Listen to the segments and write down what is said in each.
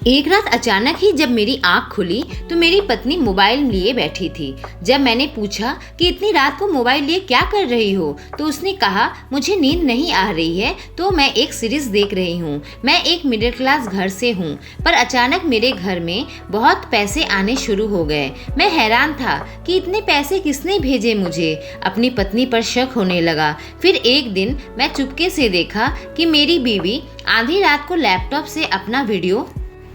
एक रात अचानक ही जब मेरी आंख खुली तो मेरी पत्नी मोबाइल लिए बैठी थी। जब मैंने पूछा कि इतनी रात को मोबाइल लिए क्या कर रही हो, तो उसने कहा मुझे नींद नहीं आ रही है तो मैं एक सीरीज देख रही हूँ। मैं एक मिडिल क्लास घर से हूँ, पर अचानक मेरे घर में बहुत पैसे आने शुरू हो गए। मैं हैरान था कि इतने पैसे किसने भेजे मुझे। अपनी पत्नी पर शक होने लगा। फिर एक दिन मैं चुपके से देखा कि मेरी बीवी आधी रात को लैपटॉप से अपना वीडियो।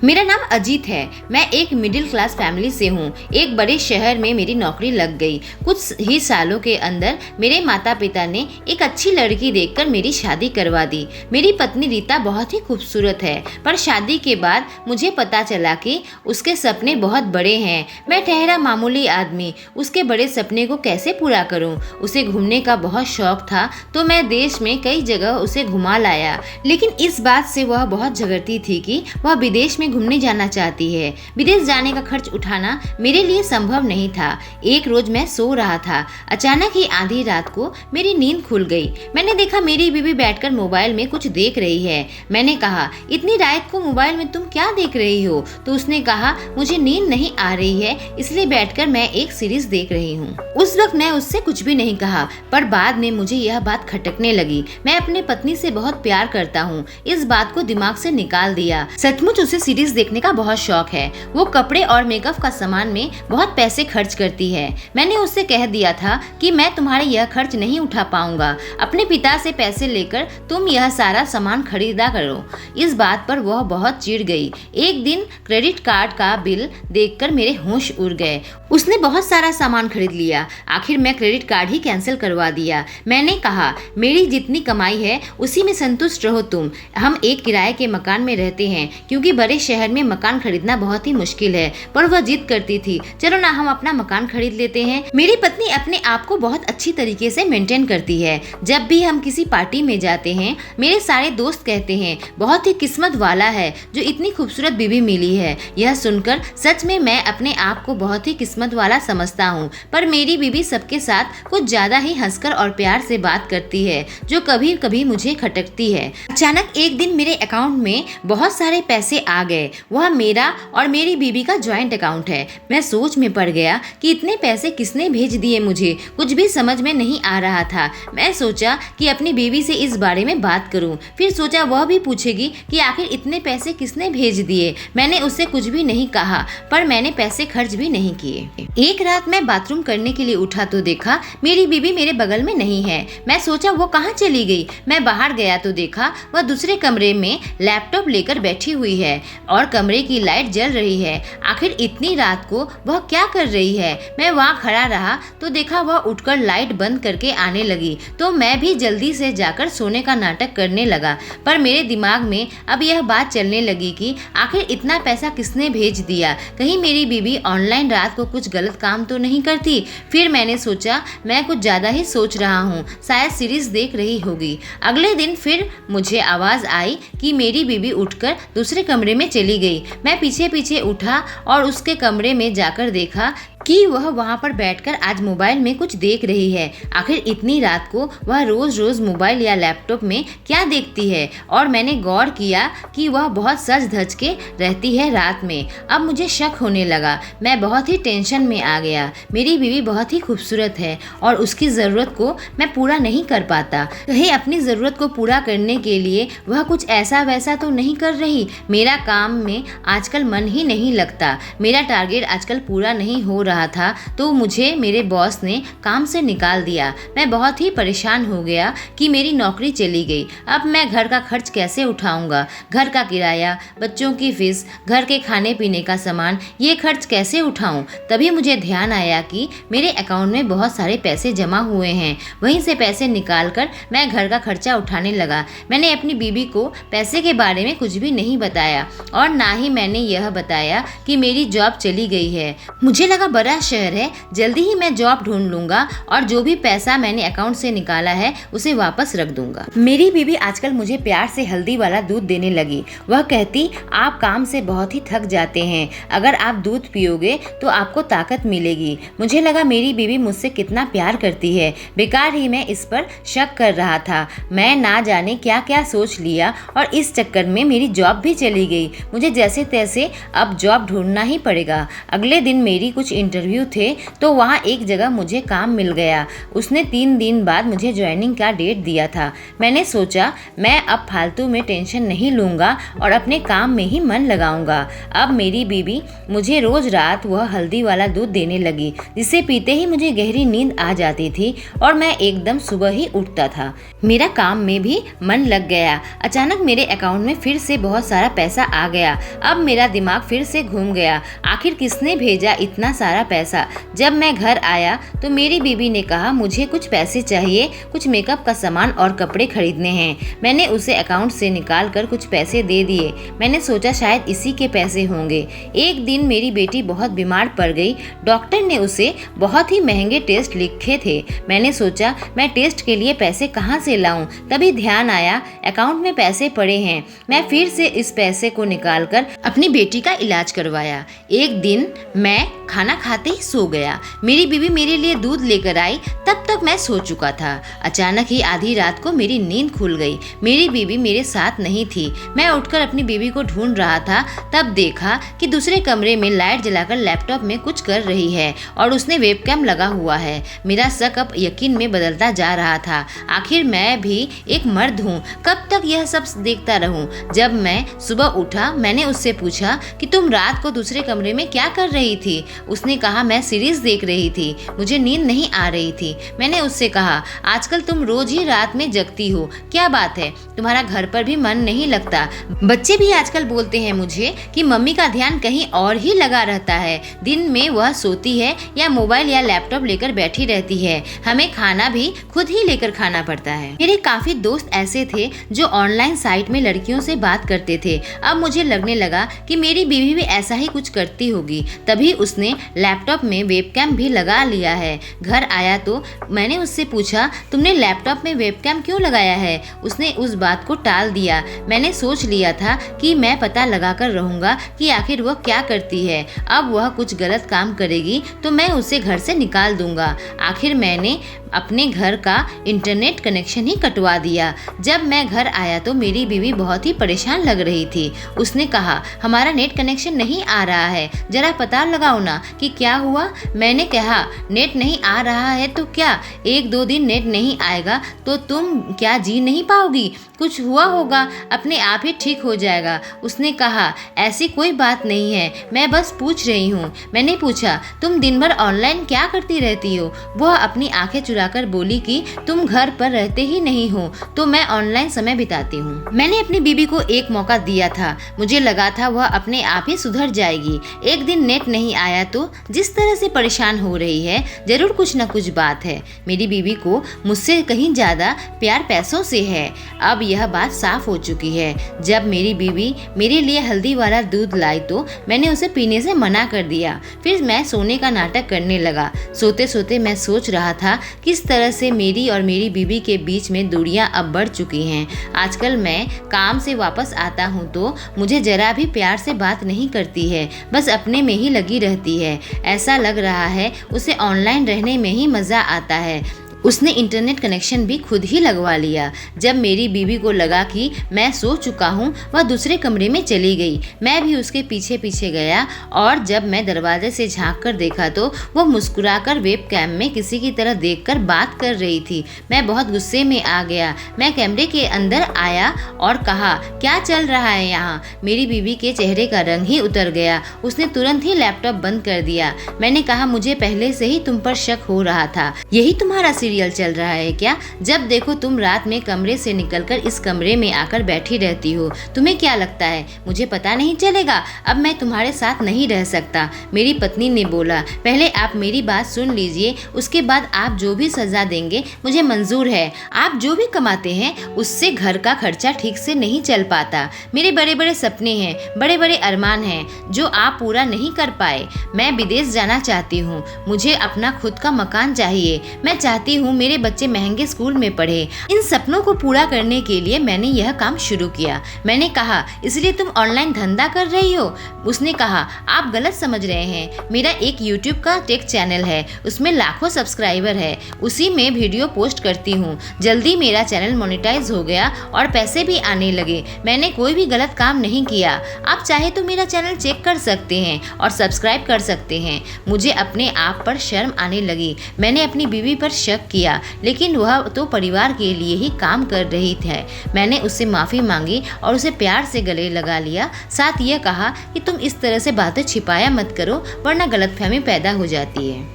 मेरा नाम अजीत है। मैं एक मिडिल क्लास फैमिली से हूँ। एक बड़े शहर में मेरी नौकरी लग गई। कुछ ही सालों के अंदर मेरे माता पिता ने एक अच्छी लड़की देखकर मेरी शादी करवा दी। मेरी पत्नी रीता बहुत ही खूबसूरत है, पर शादी के बाद मुझे पता चला कि उसके सपने बहुत बड़े हैं। मैं ठहरा मामूली आदमी उसके बड़े सपने को कैसे पूरा करूँ। उसे घूमने का बहुत शौक था तो मैं देश में कई जगह उसे घुमा लाया, लेकिन इस बात से वह बहुत झगड़ती थी कि वह विदेश में घूमने जाना चाहती है। विदेश जाने का खर्च उठाना मेरे लिए संभव नहीं था। एक रोज मैं सो रहा था, अचानक ही आधी रात को मेरी नींद खुल गई। मैंने देखा मेरी बीवी बैठकर मोबाइल में कुछ देख रही है। मैंने कहा इतनी रात को मोबाइल में तुम क्या देख रही हो? तो उसने कहा मुझे नींद नहीं आ रही है, इसलिए बैठकर मैं एक सीरीज देख रही हूँ। उस वक्त मैं उससे कुछ भी नहीं कहा, पर बाद में मुझे यह बात खटकने लगी। मैं अपने पत्नी से बहुत प्यार करता हूँ, इस बात को दिमाग से निकाल दिया। सचमुच उसे सीरीज देखने का बहुत शौक है। वो कपड़े और मेकअप का सामान में बहुत पैसे खर्च करती है। मैंने उससे कह दिया था कि मैं तुम्हारे यह खर्च नहीं उठा पाऊंगा। अपने पिता से पैसे लेकर तुम यह सारा सामान खरीदा करो। इस बात पर वह बहुत चिढ़ गई। एक दिन क्रेडिट कार्ड का बिल देखकर मेरे होश उड़ गए। उसने बहुत सारा सामान खरीद लिया। आखिर मैं क्रेडिट कार्ड ही कैंसिल करवा दिया। मैंने कहा मेरी जितनी कमाई है उसी में संतुष्ट रहो तुम। हम एक किराए के मकान में रहते हैं, क्योंकि बड़े शहर में मकान खरीदना बहुत ही मुश्किल है। पर वह जिद करती थी, चलो ना हम अपना मकान खरीद लेते हैं। मेरी पत्नी अपने आप को बहुत अच्छी तरीके से मेंटेन करती है। जब भी हम किसी पार्टी में जाते हैं, मेरे सारे दोस्त कहते हैं बहुत ही किस्मत वाला है जो इतनी खूबसूरत बीवी मिली है। यह सुनकर सच में मैं अपने आप को बहुत ही किस्मत वाला समझता हूँ। पर मेरी बीवी सबके साथ कुछ ज्यादा ही हंसकर और प्यार से बात करती है, जो कभी कभी मुझे खटकती है। अचानक एक दिन मेरे अकाउंट में बहुत सारे पैसे आ गए। वह मेरा और मेरी बीवी का ज्वाइंट अकाउंट है। मैं सोच में पड़ गया कि इतने पैसे किसने भेज दिए। मुझे कुछ भी समझ में नहीं आ रहा था। मैं सोचा कि अपनी बीवी से इस बारे में बात करूं। फिर सोचा वह भी पूछेगी कि आखिर इतने पैसे किसने भेज दिए। मैंने उससे कुछ भी नहीं कहा, पर मैंने पैसे खर्च भी नहीं किए। एक रात मैं बाथरूम करने के लिए उठा तो देखा मेरी बीवी मेरे बगल में नहीं है। मैं सोचा वो कहाँ चली गई। मैं बाहर गया तो देखा वह दूसरे कमरे में लैपटॉप लेकर बैठी हुई है और कमरे की लाइट जल रही है। आखिर इतनी रात को वह क्या कर रही है। मैं वहाँ खड़ा रहा तो देखा वह उठकर लाइट बंद करके आने लगी, तो मैं भी जल्दी से जाकर सोने का नाटक करने लगा। पर मेरे दिमाग में अब यह बात चलने लगी कि आखिर इतना पैसा किसने भेज दिया। कहीं मेरी बीवी ऑनलाइन रात को कुछ गलत काम तो नहीं करती। फिर मैंने सोचा मैं कुछ ज्यादा ही सोच रहा हूँ, शायद सीरीज देख रही होगी। अगले दिन फिर मुझे आवाज आई कि मेरी बीवी उठकर दूसरे कमरे में चली गई। मैं पीछे पीछे उठा और उसके कमरे में जाकर देखा कि वह वहाँ पर बैठकर आज मोबाइल में कुछ देख रही है। आखिर इतनी रात को वह रोज रोज मोबाइल या लैपटॉप में क्या देखती है। और मैंने गौर किया कि वह बहुत सज धज के रहती है रात में। अब मुझे शक होने लगा। मैं बहुत ही टेंशन में आ गया। मेरी बीवी बहुत ही खूबसूरत है और उसकी ज़रूरत को मैं पूरा नहीं कर पाता। कहीं अपनी ज़रूरत को पूरा करने के लिए वह कुछ ऐसा वैसा तो नहीं कर रही। मेरा काम में आजकल मन ही नहीं लगता। मेरा टारगेट आजकल पूरा नहीं हो रहा था तो मुझे मेरे बॉस ने काम से निकाल दिया। मैं बहुत ही परेशान हो गया कि मेरी नौकरी चली गई। अब मैं घर का खर्च कैसे उठाऊंगा। घर का किराया, बच्चों की फीस, घर के खाने पीने का सामान, ये खर्च कैसे उठाऊं। तभी मुझे ध्यान आया कि मेरे अकाउंट में बहुत सारे पैसे जमा हुए हैं। वहीं से पैसे निकाल कर मैं घर का खर्चा उठाने लगा। मैंने अपनी बीवी को पैसे के बारे में कुछ भी नहीं बताया और ना ही मैंने यह बताया कि मेरी जॉब चली गई है। मुझे लगा बड़ा शहर है, जल्दी ही मैं जॉब ढूंढ लूंगा और जो भी पैसा मैंने अकाउंट से निकाला है उसे वापस रख दूंगा। मेरी बीवी आजकल मुझे प्यार से हल्दी वाला दूध देने लगी। वह कहती, आप काम से बहुत ही थक जाते हैं, अगर आप दूध पियोगे तो आपको ताकत मिलेगी। मुझे लगा मेरी बीवी मुझसे कितना प्यार करती है। बेकार ही मैं इस पर शक कर रहा था। मैं ना जाने क्या क्या सोच लिया और इस चक्कर में मेरी जॉब भी चली गई। मुझे जैसे तैसे अब जॉब ढूंढना ही पड़ेगा। अगले दिन मेरी कुछ इंटरव्यू थे तो वहाँ एक जगह मुझे काम मिल गया। उसने 3 दिन बाद मुझे ज्वाइनिंग का डेट दिया था। मैंने सोचा मैं अब फालतू में टेंशन नहीं लूँगा और अपने काम में ही मन लगाऊंगा। अब मेरी बीवी मुझे रोज रात वह हल्दी वाला दूध देने लगी, जिसे पीते ही मुझे गहरी नींद आ जाती थी और मैं एकदम सुबह ही उठता था। मेरा काम में भी मन लग गया। अचानक मेरे अकाउंट में फिर से बहुत सारा पैसा आ गया। अब मेरा दिमाग फिर से घूम गया, आखिर किसने भेजा इतना सारा पैसा। जब मैं घर आया तो मेरी बीवी ने कहा, मुझे कुछ पैसे चाहिए, कुछ मेकअप का सामान और कपड़े खरीदने हैं। मैंने उसे अकाउंट से निकाल कर कुछ पैसे दे दिए। मैंने सोचा शायद इसी के पैसे होंगे। एक दिन मेरी बेटी बहुत बीमार पड़ गई। डॉक्टर ने उसे बहुत ही महंगे टेस्ट लिखे थे। मैंने सोचा मैं टेस्ट के लिए पैसे कहाँ से लाऊं। तभी ध्यान आया अकाउंट में पैसे पड़े हैं। मैं फिर से इस पैसे को निकालकर अपनी बेटी का इलाज करवाया। एक दिन मैं खाना खाते ही सो गया। मेरी बीवी मेरे लिए दूध लेकर आई, तब तक मैं सो चुका था। अचानक ही आधी रात को मेरी नींद खुल गई। मेरी बीवी मेरे साथ नहीं थी। मैं उठकर अपनी बीवी को ढूंढ रहा था, तब देखा कि दूसरे कमरे में लाइट जलाकर लैपटॉप में कुछ कर रही है और उसने वेबकैम लगा हुआ है। मेरा शक अब यकीन में बदलता जा रहा था। आखिर मैं भी एक मर्द हूँ, कब तक यह सब देखता रहूं। जब मैं सुबह उठा मैंने उससे पूछा कि तुम रात को दूसरे कमरे में क्या कर रही थी। उसने कहा, मैं सीरीज देख रही थी, मुझे नींद नहीं आ रही थी। मैंने उससे कहा, आजकल तुम रोज ही रात में जगती हो, क्या बात है, तुम्हारा घर पर भी मन नहीं लगता। बच्चे भी आजकल बोलते हैं मुझे कि मम्मी का ध्यान कहीं और ही लगा रहता है। दिन में वह सोती है या मोबाइल या लैपटॉप लेकर बैठी रहती है। हमें खाना भी खुद ही लेकर खाना पड़ता है। मेरे काफी दोस्त ऐसे थे जो ऑनलाइन साइट में लड़कियों से बात करते थे। अब मुझे लगने लगा कि मेरी बीवी भी ऐसा ही कुछ करती होगी। तभी उसने लैपटॉप में वेबकैम भी लगा लिया है। घर आया तो मैंने उससे पूछा, तुमने लैपटॉप में वेबकैम क्यों लगाया है। उसने उस बात को टाल दिया। मैंने सोच लिया था कि मैं पता लगाकर रहूंगा कि आखिर वह क्या करती है। अब वह कुछ गलत काम करेगी तो मैं उसे घर से निकाल दूंगा। आखिर मैंने अपने घर का इंटरनेट कनेक्शन ही कटवा दिया। जब मैं घर आया तो मेरी बीवी बहुत ही परेशान लग रही थी। उसने कहा, हमारा नेट कनेक्शन नहीं आ रहा है, जरा पता लगाओ ना कि क्या हुआ। मैंने कहा, नेट नहीं आ रहा है तो क्या 1-2 दिन नेट नहीं आएगा तो तुम क्या जी नहीं पाओगी। कुछ हुआ होगा, अपने आप ही ठीक हो जाएगा। उसने कहा, ऐसी कोई बात नहीं है, मैं बस पूछ रही हूँ। मैंने पूछा, तुम दिन भर ऑनलाइन क्या करती रहती हो। वह अपनी आंखें चुराकर बोली कि तुम घर पर रहते ही नहीं हो तो मैं ऑनलाइन समय बिताती हूँ। मैंने अपनी बीवी को एक मौका दिया था। मुझे लगा था वह अपने आप ही सुधर जाएगी। एक दिन नेट नहीं आया तो जिस तरह से परेशान हो रही है, जरूर कुछ न कुछ बात है। मेरी बीवी को मुझसे कहीं ज्यादा प्यार पैसों से है। अब यह बात साफ हो चुकी है। जब मेरी बीवी मेरे लिए हल्दी वाला दूध लाई तो मैंने उसे पीने से मना कर दिया। फिर मैं सोने का नाटक करने लगा। सोते सोते मैं सोच रहा था किस तरह से मेरी और मेरी बीवी के बीच में दूरियां अब बढ़ चुकी हैं। आजकल मैं काम से वापस आता हूँ तो मुझे जरा भी प्यार से बात नहीं करती है, बस अपने में ही लगी रहती है। ऐसा लग रहा है उसे ऑनलाइन रहने में ही मज़ा आता है। उसने इंटरनेट कनेक्शन भी खुद ही लगवा लिया। जब मेरी बीवी को लगा कि मैं सो चुका हूँ, वह दूसरे कमरे में चली गई। मैं भी उसके पीछे पीछे गया और जब मैं दरवाजे से झांक कर देखा तो वह मुस्कुराकर वेबकैम में किसी की तरह देखकर बात कर रही थी। मैं बहुत गुस्से में आ गया। मैं कैमरे के अंदर आया और कहा, क्या चल रहा है यहाँ। मेरी बीवी के चेहरे का रंग ही उतर गया। उसने तुरंत ही लैपटॉप बंद कर दिया। मैंने कहा, मुझे पहले से ही तुम पर शक हो रहा था, यही तुम्हारा सीरियस सीरियल चल रहा है क्या? जब देखो तुम रात में कमरे से निकलकर इस कमरे में आकर बैठी रहती हो। तुम्हें क्या लगता है मुझे पता नहीं चलेगा? अब मैं तुम्हारे साथ नहीं रह सकता। मेरी पत्नी ने बोला, पहले आप मेरी बात सुन लीजिए, उसके बाद आप जो भी सजा देंगे मुझे मंजूर है। आप जो भी कमाते हैं उससे घर का खर्चा ठीक से नहीं चल पाता। मेरे बड़े बड़े सपने हैं, बड़े बड़े अरमान हैं जो आप पूरा नहीं कर पाए। मैं विदेश जाना चाहती हूँ, मुझे अपना खुद का मकान चाहिए। मैं चाहती हूँ मेरे बच्चे महंगे स्कूल में पढ़े। इन सपनों को पूरा करने के लिए मैंने यह काम शुरू किया। मैंने कहा, इसलिए तुम ऑनलाइन धंधा कर रही हो? उसने कहा, आप गलत समझ रहे हैं। मेरा एक यूट्यूब का टेक चैनल है, उसमें लाखों सब्सक्राइबर है, उसी में वीडियो पोस्ट करती हूँ। जल्दी मेरा चैनल मोनेटाइज हो गया और पैसे भी आने लगे। मैंने कोई भी गलत काम नहीं किया। आप चाहे तो मेरा चैनल चेक कर सकते हैं और सब्सक्राइब कर सकते हैं। मुझे अपने आप पर शर्म आने लगी। मैंने अपनी बीवी पर शक किया, लेकिन वह तो परिवार के लिए ही काम कर रही थी। मैंने उससे माफ़ी मांगी और उसे प्यार से गले लगा लिया। साथ यह कहा कि तुम इस तरह से बातें छिपाया मत करो, वरना गलतफहमी पैदा हो जाती है।